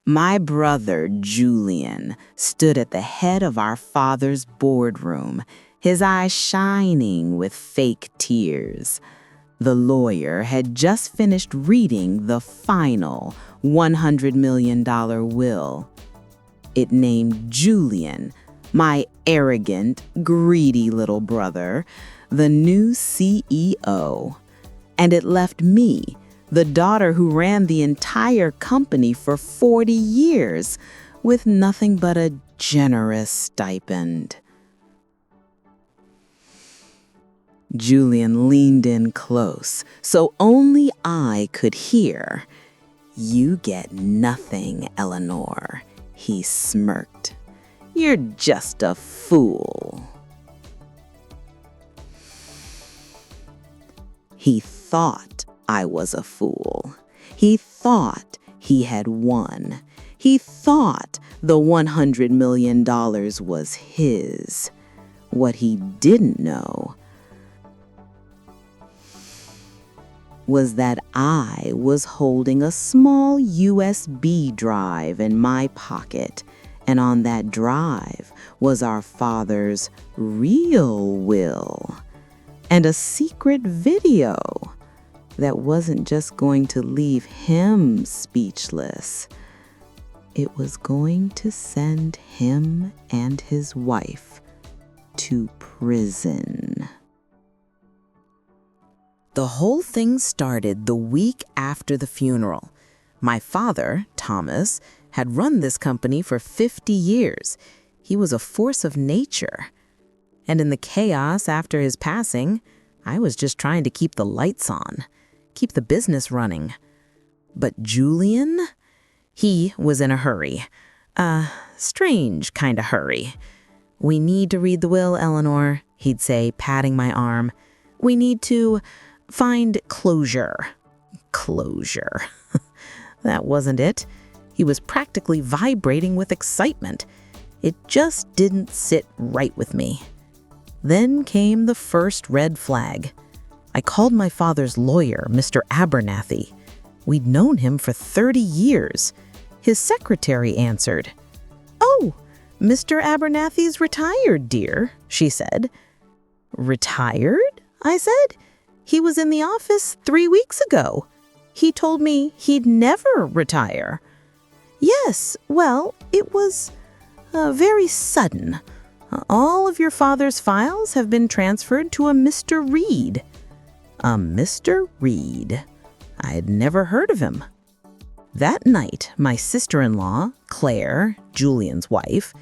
My brother, Julian, stood at the head of our father's boardroom, his eyes shining with fake tears. The lawyer had just finished reading the final $100 million will. It named Julian, my arrogant, greedy little brother, the new CEO. And it left me, the daughter who ran the entire company for 40 years, with nothing but a generous stipend. Julian leaned in close, so only I could hear. "You get nothing, Eleanor," he smirked. "You're just a fool." He thought I was a fool. He thought he had won. He thought the $100 million was his. What he didn't know was that I was holding a small USB drive in my pocket, and on that drive was our father's real will and a secret video that wasn't just going to leave him speechless. It was going to send him and his wife to prison. The whole thing started the week after the funeral. My father, Thomas, had run this company for 50 years. He was a force of nature. And in the chaos after his passing, I was just trying to keep the lights on, keep the business running. But Julian, he was in a hurry. A strange kind of hurry. "We need to read the will, Eleanor," he'd say, patting my arm. "We need to find closure." Closure. That wasn't it. He was practically vibrating with excitement. It just didn't sit right with me. Then came the first red flag. I called my father's lawyer, Mr. Abernathy. We'd known him for 30 years. His secretary answered. "Oh, Mr. Abernathy's retired, dear," she said. "Retired?" I said. "He was in the office 3 weeks ago. He told me he'd never retire." "Yes, well, it was very sudden. All of your father's files have been transferred to a Mr. Reed." A Mr. Reed. I had never heard of him. That night, my sister-in-law, Claire, Julian's wife,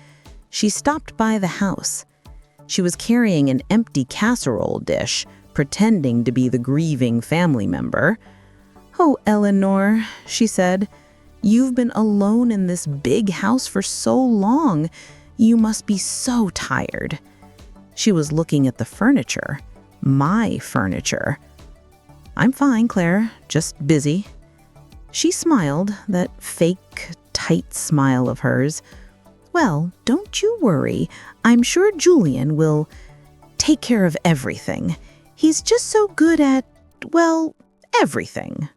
she stopped by the house. She was carrying an empty casserole dish, pretending to be the grieving family member. "Oh, Eleanor," she said, "you've been alone in this big house for so long. You must be so tired." She was looking at the furniture, my furniture. "I'm fine, Claire, just busy." She smiled, that fake, tight smile of hers. "Well, don't you worry. I'm sure Julian will take care of everything. He's just so good at, well, everything."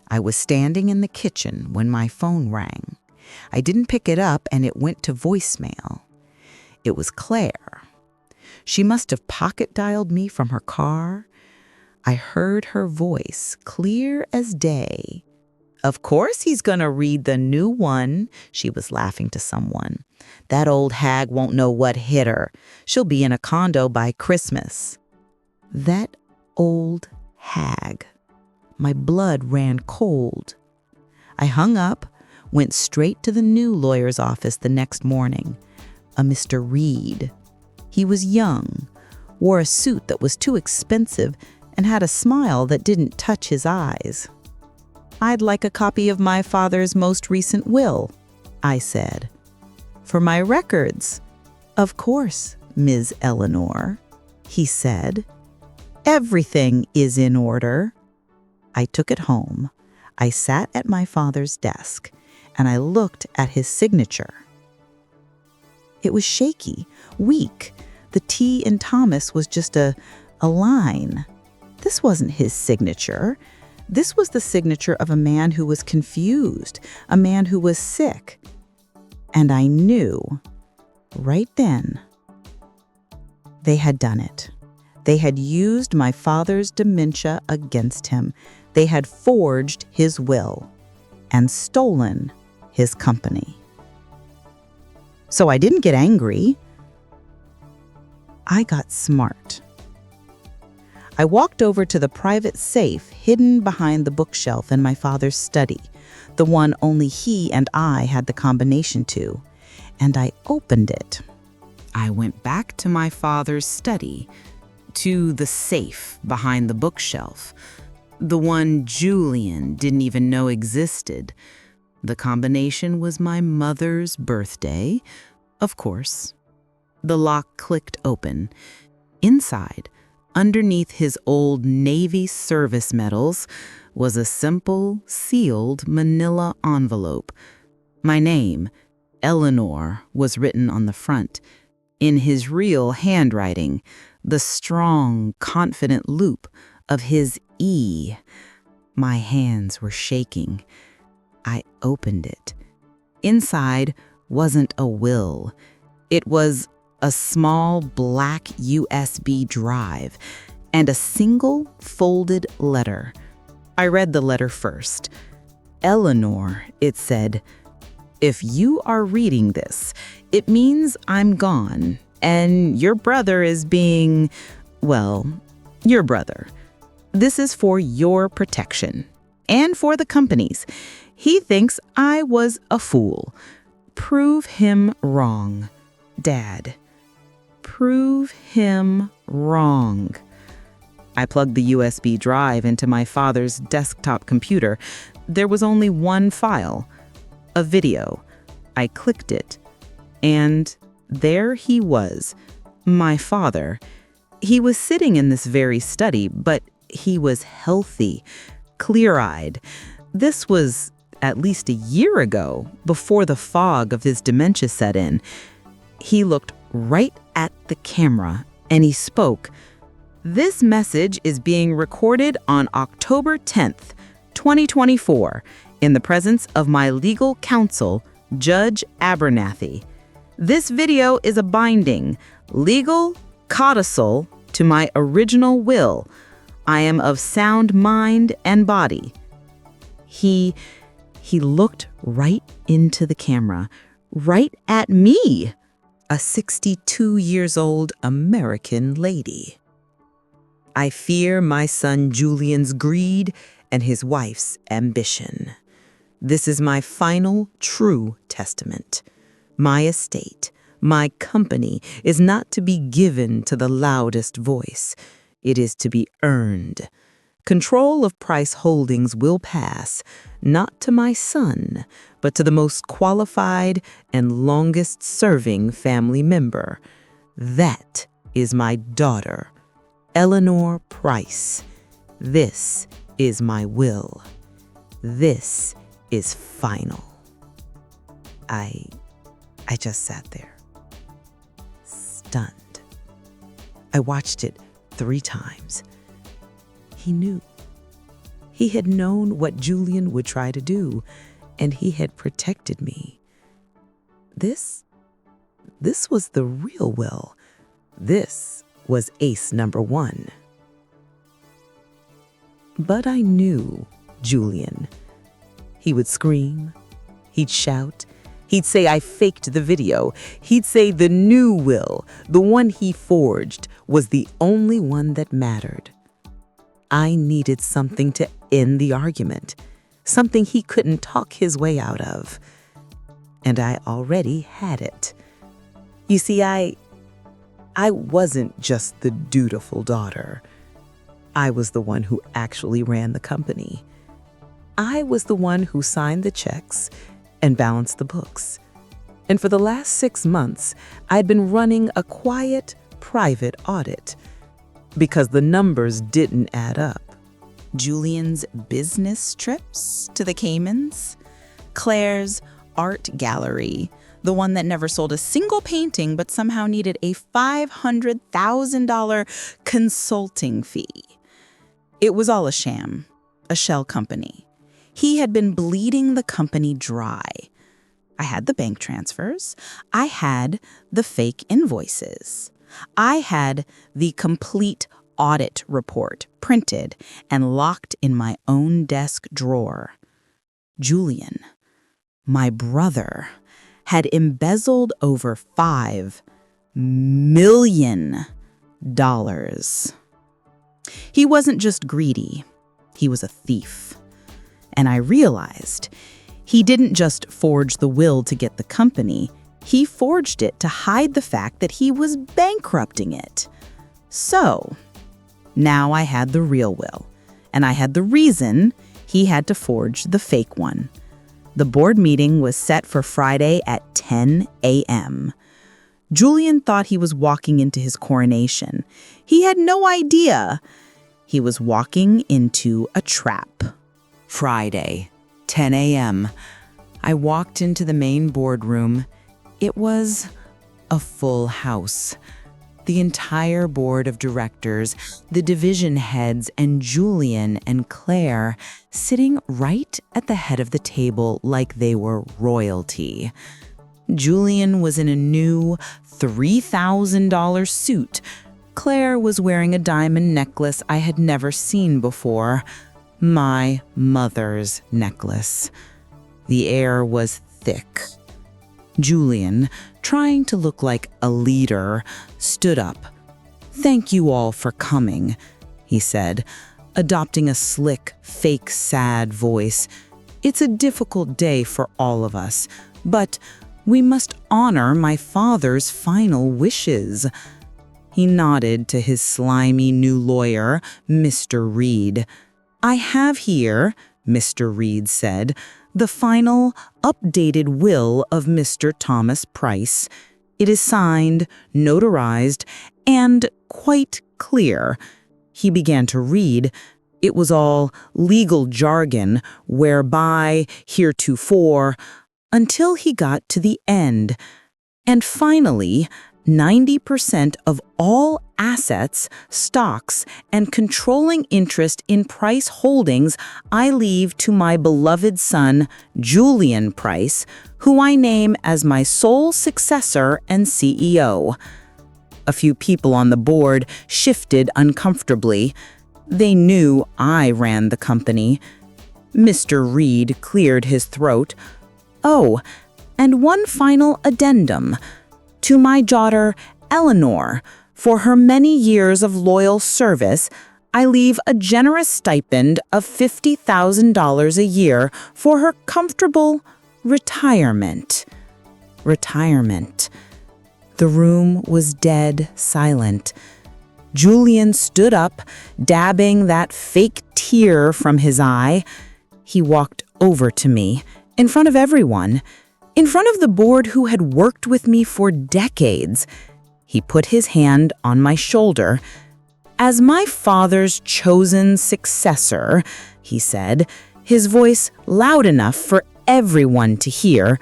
I was standing in the kitchen when my phone rang. I didn't pick it up and it went to voicemail. It was Claire. She must have pocket-dialed me from her car. I heard her voice, clear as day. "Of course he's gonna read the new one," she was laughing to someone. "That old hag won't know what hit her. She'll be in a condo by Christmas." That old hag. My blood ran cold. I hung up, went straight to the new lawyer's office the next morning. A Mr. Reed. He was young, wore a suit that was too expensive, and had a smile that didn't touch his eyes. "I'd like a copy of my father's most recent will," I said. "For my records." "Of course, Ms. Eleanor," he said. "Everything is in order." I took it home. I sat at my father's desk, and I looked at his signature. It was shaky, weak. The T in Thomas was just a line. This wasn't his signature. This was the signature of a man who was confused, a man who was sick. And I knew, right then, they had done it. They had used my father's dementia against him. They had forged his will and stolen his company. So I didn't get angry. I got smart. I walked over to the private safe hidden behind the bookshelf in my father's study, the one only he and I had the combination to, and I opened it. I went back to my father's study, to the safe behind the bookshelf, the one Julian didn't even know existed. The combination was my mother's birthday, of course. The lock clicked open. Inside, underneath his old Navy service medals, was a simple, sealed manila envelope. My name, Eleanor, was written on the front, in his real handwriting, the strong, confident loop of his E. My hands were shaking. I opened it. Inside wasn't a will. It was a small black USB drive and a single folded letter. I read the letter first. Eleanor, it said, "If you are reading this, it means I'm gone, and your brother is being, well, your brother. This is for your protection, and for the company's. He thinks I was a fool. Prove him wrong, Dad. Prove him wrong." I plugged the USB drive into my father's desktop computer. There was only one file, a video. I clicked it, and there he was, my father. He was sitting in this very study, but he was healthy, clear-eyed. This was at least a year ago, before the fog of his dementia set in. He looked right at the camera, and he spoke. "This message is being recorded on October 10th, 2024, in the presence of my legal counsel, Judge Abernathy. This video is a binding, legal codicil to my original will. I am of sound mind and body." He looked right into the camera, right at me, a 62 years old American lady. "I fear my son Julian's greed and his wife's ambition. This is my final true testament. My estate, my company, is not to be given to the loudest voice. It is to be earned. Control of Price Holdings will pass, not to my son, but to the most qualified and longest-serving family member. That is my daughter, Eleanor Price. This is my will. This is final." I just sat there, stunned. I watched it 3 times. He knew. He had known what Julian would try to do, and he had protected me. This was the real will. This was ace number 1. But I knew Julian. He would scream. He'd shout. He'd say I faked the video. He'd say the new will, the one he forged, was the only one that mattered. I needed something to end the argument, something he couldn't talk his way out of. And I already had it. You see, I wasn't just the dutiful daughter. I was the one who actually ran the company. I was the one who signed the checks and balanced the books. And for the last 6 months, I'd been running a quiet, private audit because the numbers didn't add up. Julian's business trips to the Caymans, Claire's art gallery, the one that never sold a single painting but somehow needed a $500,000 consulting fee. It was all a sham a shell company. He had been bleeding the company dry. I had the bank transfers. I had the fake invoices. I had the complete audit report printed and locked in my own desk drawer. Julian, my brother, had embezzled over $5 million. He wasn't just greedy, he was a thief. And I realized he didn't just forge the will to get the company, he forged it to hide the fact that he was bankrupting it. So, now I had the real will, and I had the reason he had to forge the fake one. The board meeting was set for Friday at 10 a.m. Julian thought he was walking into his coronation. He had no idea. He was walking into a trap. Friday, 10 a.m. I walked into the main boardroom. It was a full house. The entire board of directors, the division heads, and Julian and Claire sitting right at the head of the table like they were royalty. Julian was in a new $3,000 suit. Claire was wearing a diamond necklace I had never seen before. My mother's necklace. The air was thick. Julian, trying to look like a leader, stood up. "Thank you all for coming," he said, adopting a slick, fake, sad voice. "It's a difficult day for all of us, but we must honor my father's final wishes." He nodded to his slimy new lawyer, Mr. Reed. "I have here," Mr. Reed said, "the final, updated will of Mr. Thomas Price. It is signed, notarized, and quite clear." He began to read. It was all legal jargon, whereby, heretofore, until he got to the end. And finally, 90% of all assets, stocks, and controlling interest in Price Holdings I leave to my beloved son, Julian Price, who I name as my sole successor and CEO. A few people on the board shifted uncomfortably. They knew I ran the company. Mr. Reed cleared his throat. "Oh, and one final addendum. To my daughter, Eleanor, for her many years of loyal service, I leave a generous stipend of $50,000 a year for her comfortable retirement." Retirement. The room was dead silent. Julian stood up, dabbing that fake tear from his eye. He walked over to me, in front of everyone, in front of the board who had worked with me for decades. He put his hand on my shoulder. "As my father's chosen successor," he said, his voice loud enough for everyone to hear,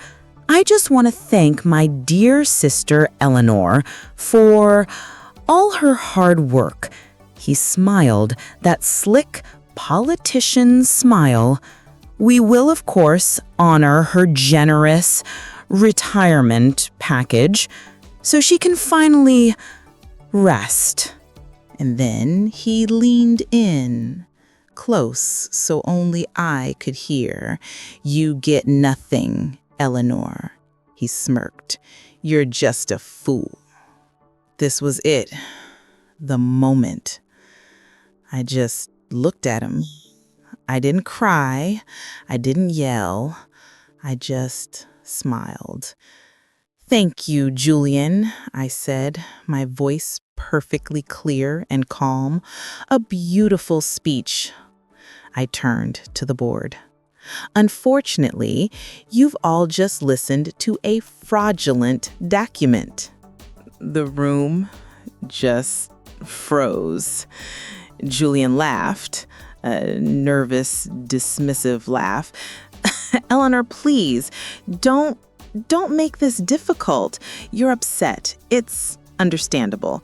"I just want to thank my dear sister Eleanor for all her hard work." He smiled, that slick politician smile. "We will, of course, honor her generous retirement package so she can finally rest." And then he leaned in, close so only I could hear. "You get nothing, Eleanor," he smirked. "You're just a fool." This was it, the moment. I just looked at him. I didn't cry. I didn't yell. I just smiled. "Thank you, Julian," I said, my voice perfectly clear and calm. "A beautiful speech." I turned to the board. "Unfortunately, you've all just listened to a fraudulent document." The room just froze. Julian laughed. A nervous, dismissive laugh. "Eleanor, please, don't make this difficult. You're upset. It's understandable."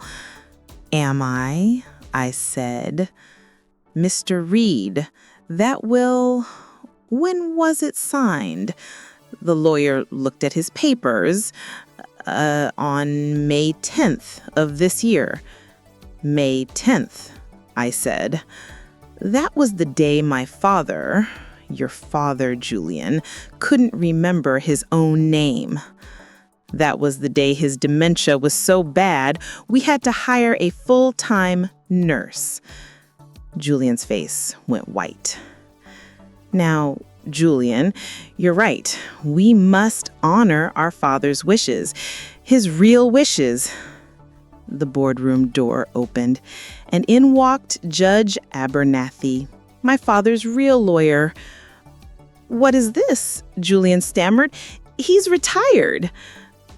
"Am I?" I said. "Mr. Reed, That will, when was it signed? The lawyer looked at his papers. On May 10th of this year. May 10th, I said. That was the day my father, your father, Julian, couldn't remember his own name. That was the day his dementia was so bad, we had to hire a full-time nurse. Julian's face went white. Now, Julian, you're right. We must honor our father's wishes, his real wishes. The boardroom door opened, and in walked Judge Abernathy, my father's real lawyer. "What is this?" Julian stammered. "He's retired."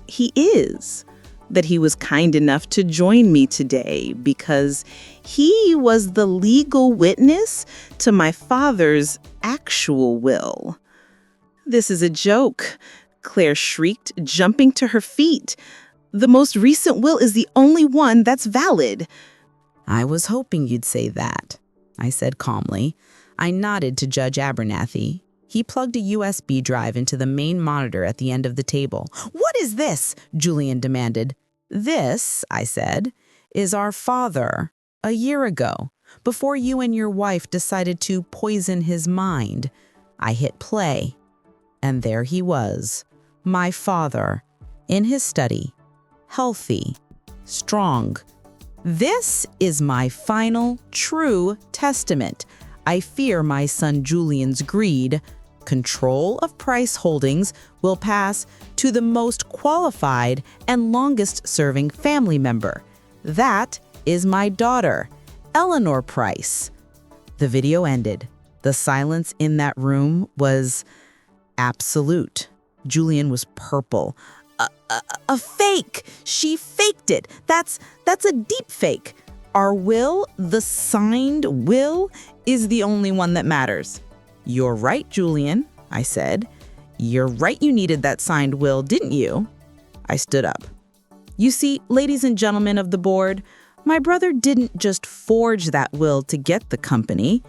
"He is. That he was kind enough to join me today because he was the legal witness to my father's actual will." "This is a joke," Claire shrieked, jumping to her feet. "The most recent will is the only one that's valid." "I was hoping you'd say that," I said calmly. I nodded to Judge Abernathy. He plugged a USB drive into the main monitor at the end of the table. "What is this?" Julian demanded. "This," I said, "is our father, a year ago, before you and your wife decided to poison his mind." I hit play, and there he was, my father, in his study, healthy, strong. "This is my final, true testament. I fear my son Julian's greed. Control of Price Holdings will pass to the most qualified and longest-serving family member. That is my daughter, Eleanor Price." The video ended. The silence in that room was absolute. Julian was purple. A fake! She faked it! That's a deep fake. Our will, the signed will, is the only one that matters. "You're right, Julian," I said. "You're right, you needed that signed will, didn't you?" I stood up. "You see, ladies and gentlemen of the board, my brother didn't just forge that will to get the company.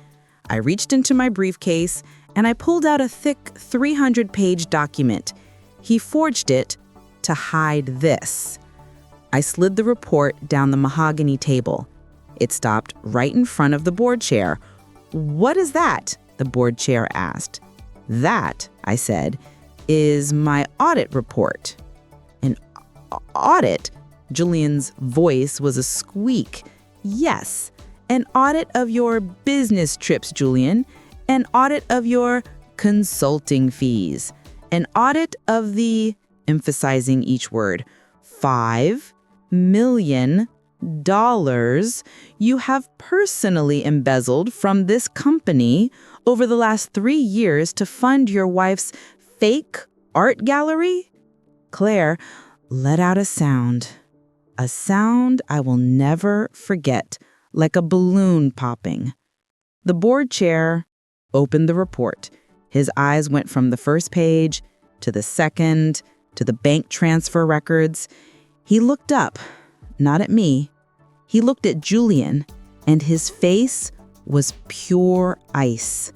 I reached into my briefcase and I pulled out a thick 300-page document. He forged it to hide this." I slid the report down the mahogany table. It stopped right in front of the board chair. "What is that?" the board chair asked. "That," I said, "is my audit report." "An audit?" Julian's voice was a squeak. "Yes, an audit of your business trips, Julian. An audit of your consulting fees. An audit of the," emphasizing each word, $5 million you have personally embezzled from this company over the last 3 years to fund your wife's fake art gallery." Claire let out a sound I will never forget, like a balloon popping. The board chair opened the report. His eyes went from the first page to the second, to the bank transfer records. He looked up, not at me. He looked at Julian, and his face was pure ice.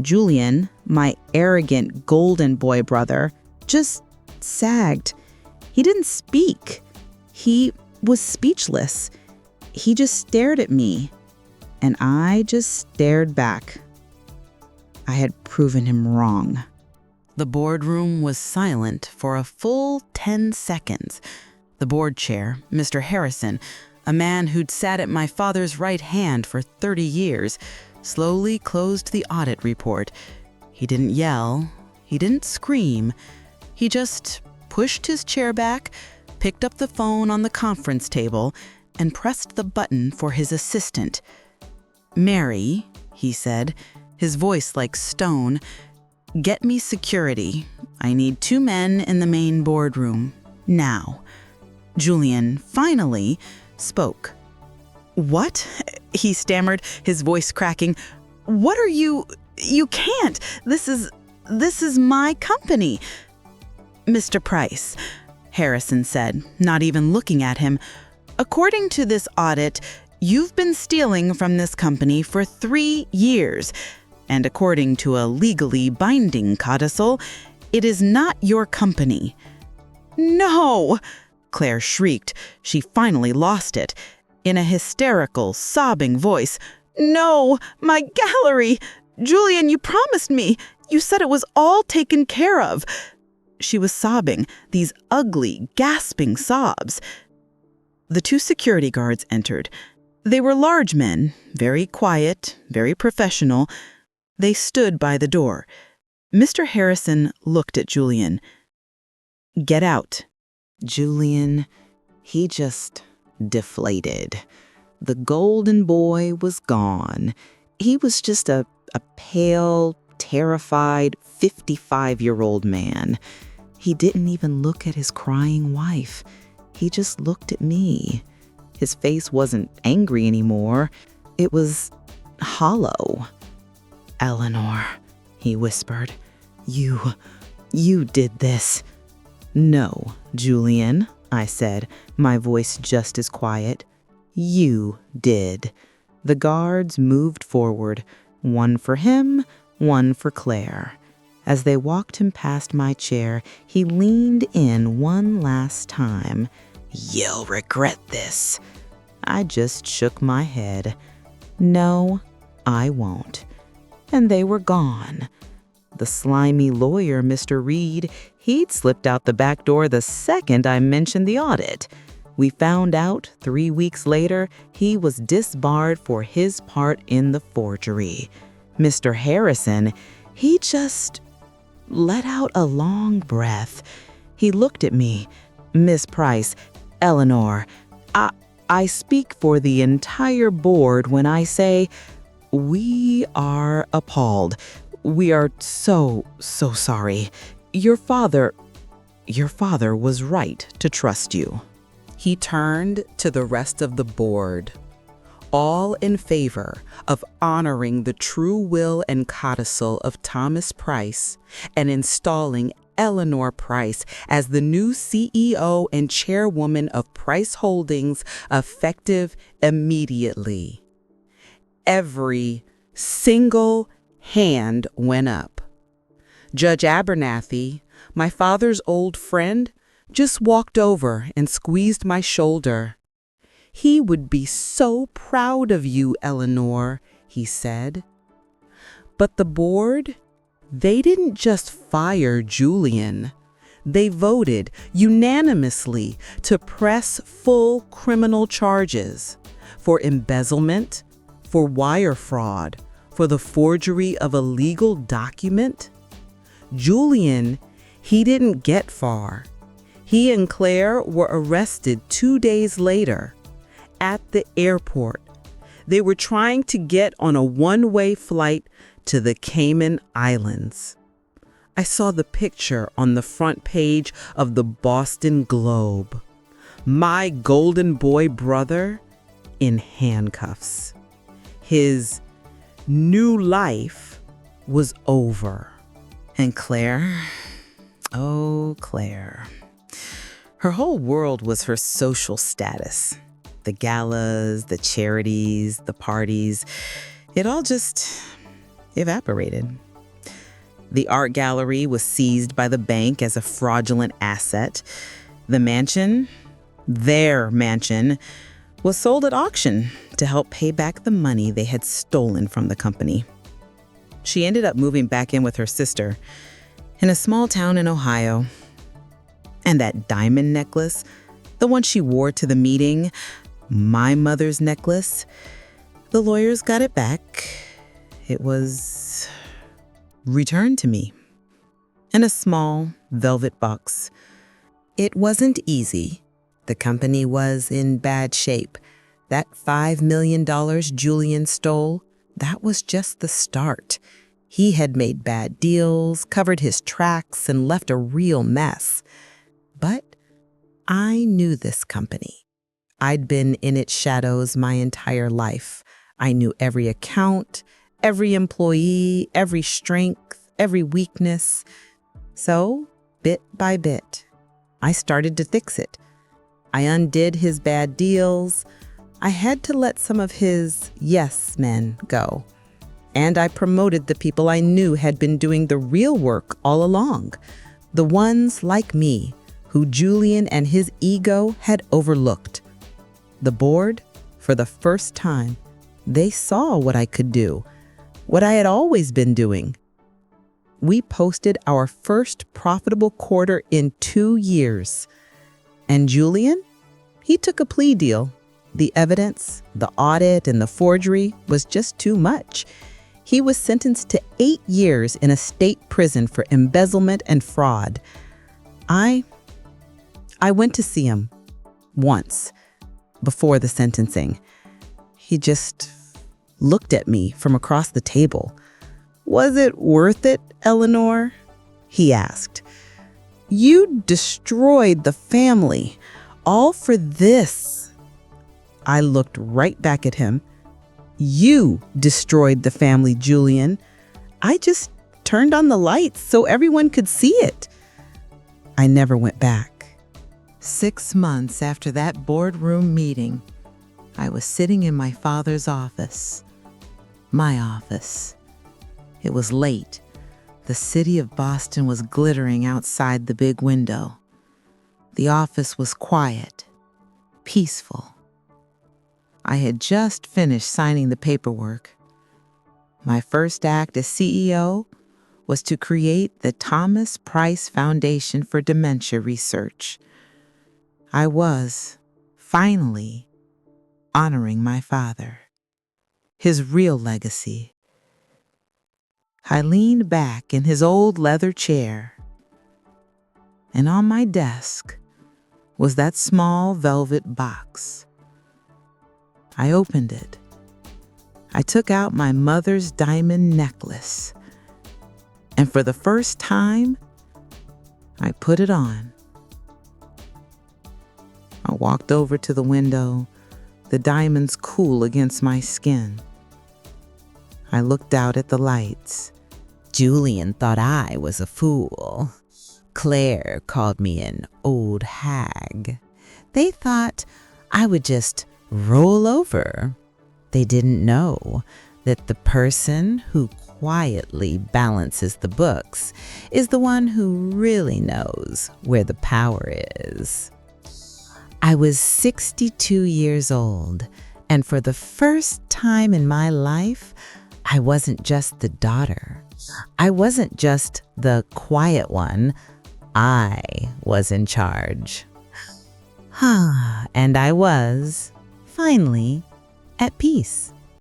Julian, my arrogant golden boy brother, just sagged. He didn't speak. He was speechless. He just stared at me, and I just stared back. I had proven him wrong. The boardroom was silent for a full 10 seconds. The board chair, Mr. Harrison, a man who'd sat at my father's right hand for 30 years, slowly closed the audit report. He didn't yell. He didn't scream. He just pushed his chair back, picked up the phone on the conference table, and pressed the button for his assistant. "Mary," he said, his voice like stone, "get me security. I need 2 men in the main boardroom. Now." Julian finally spoke. "What?" he stammered, his voice cracking. "What are you? You can't. This is my company." "Mr. Price," Harrison said, not even looking at him, "according to this audit, you've been stealing from this company for 3 years. and according to a legally binding codicil, it is not your company." "No!" Claire shrieked. She finally lost it. In a hysterical, sobbing voice, "No, my gallery! Julian, you promised me. You said it was all taken care of." She was sobbing, these ugly, gasping sobs. The two security guards entered. They were large men, very quiet, very professional. They stood by the door. Mr. Harrison looked at Julian. "Get out." Julian, he just deflated. The golden boy was gone. He was just a pale, terrified, 55-year-old man. He didn't even look at his crying wife. He just looked at me. His face wasn't angry anymore. It was hollow. "Eleanor," he whispered, you did this." "No, Julian," I said, my voice just as quiet. "You did." The guards moved forward, one for him, one for Claire. As they walked him past my chair, he leaned in one last time. "You'll regret this." I just shook my head. "No, I won't." And they were gone. The slimy lawyer, Mr. Reed, he'd slipped out the back door the second I mentioned the audit. We found out 3 weeks later he was disbarred for his part in the forgery. Mr. Harrison, he just let out a long breath. He looked at me. "Miss Price, Eleanor, I speak for the entire board when I say we are appalled. We are so sorry. Your father was right to trust you." He turned to the rest of the board, all in favor of honoring the true will and codicil of Thomas Price and installing Eleanor Price as the new CEO and chairwoman of Price Holdings, effective immediately. Every single hand went up. Judge Abernathy, my father's old friend, just walked over and squeezed my shoulder. "He would be so proud of you, Eleanor," he said. But the board, they didn't just fire Julian. They voted unanimously to press full criminal charges for embezzlement, for wire fraud, for the forgery of a legal document. Julian, he didn't get far. He and Claire were arrested 2 days later at the airport. They were trying to get on a one-way flight to the Cayman Islands. I saw the picture on the front page of the Boston Globe. My golden boy brother in handcuffs. His new life was over. And Claire, oh, Claire. Her whole world was her social status. The galas, the charities, the parties. It all just evaporated. The art gallery was seized by the bank as a fraudulent asset. The mansion, their mansion, was sold at auction to help pay back the money they had stolen from the company. She ended up moving back in with her sister in a small town in Ohio. And that diamond necklace, the one she wore to the meeting, my mother's necklace, the lawyers got it back. It was returned to me in a small velvet box. It wasn't easy. The company was in bad shape. That $5 million Julian stole, that was just the start. He had made bad deals, covered his tracks, and left a real mess. But I knew this company. I'd been in its shadows my entire life. I knew every account, every employee, every strength, every weakness. So, bit by bit, I started to fix it. I undid his bad deals. I had to let some of his yes men go. And I promoted the people I knew had been doing the real work all along. The ones like me, who Julian and his ego had overlooked. The board, for the first time, they saw what I could do, what I had always been doing. We posted our first profitable quarter in 2 years. And Julian? He took a plea deal. The evidence, the audit, and the forgery was just too much. He was sentenced to 8 years in a state prison for embezzlement and fraud. I went to see him once before the sentencing. He just looked at me from across the table. "Was it worth it, Eleanor?" he asked. "You destroyed the family, all for this." I looked right back at him. "You destroyed the family, Julian. I just turned on the lights so everyone could see it." I never went back. 6 months after that boardroom meeting, I was sitting in my father's office. My office. It was late. The city of Boston was glittering outside the big window. The office was quiet, peaceful. I had just finished signing the paperwork. My first act as CEO was to create the Thomas Price Foundation for Dementia Research. I was, finally, honoring my father, his real legacy. I leaned back in his old leather chair, and on my desk was that small velvet box. I opened it. I took out my mother's diamond necklace, and for the first time, I put it on. I walked over to the window, the diamonds cool against my skin. I looked out at the lights. Julian thought I was a fool. Claire called me an old hag. They thought I would just roll over. They didn't know that the person who quietly balances the books is the one who really knows where the power is. I was 62 years old, and for the first time in my life, I wasn't just the daughter. I wasn't just the quiet one. I was in charge. And I was, finally, at peace.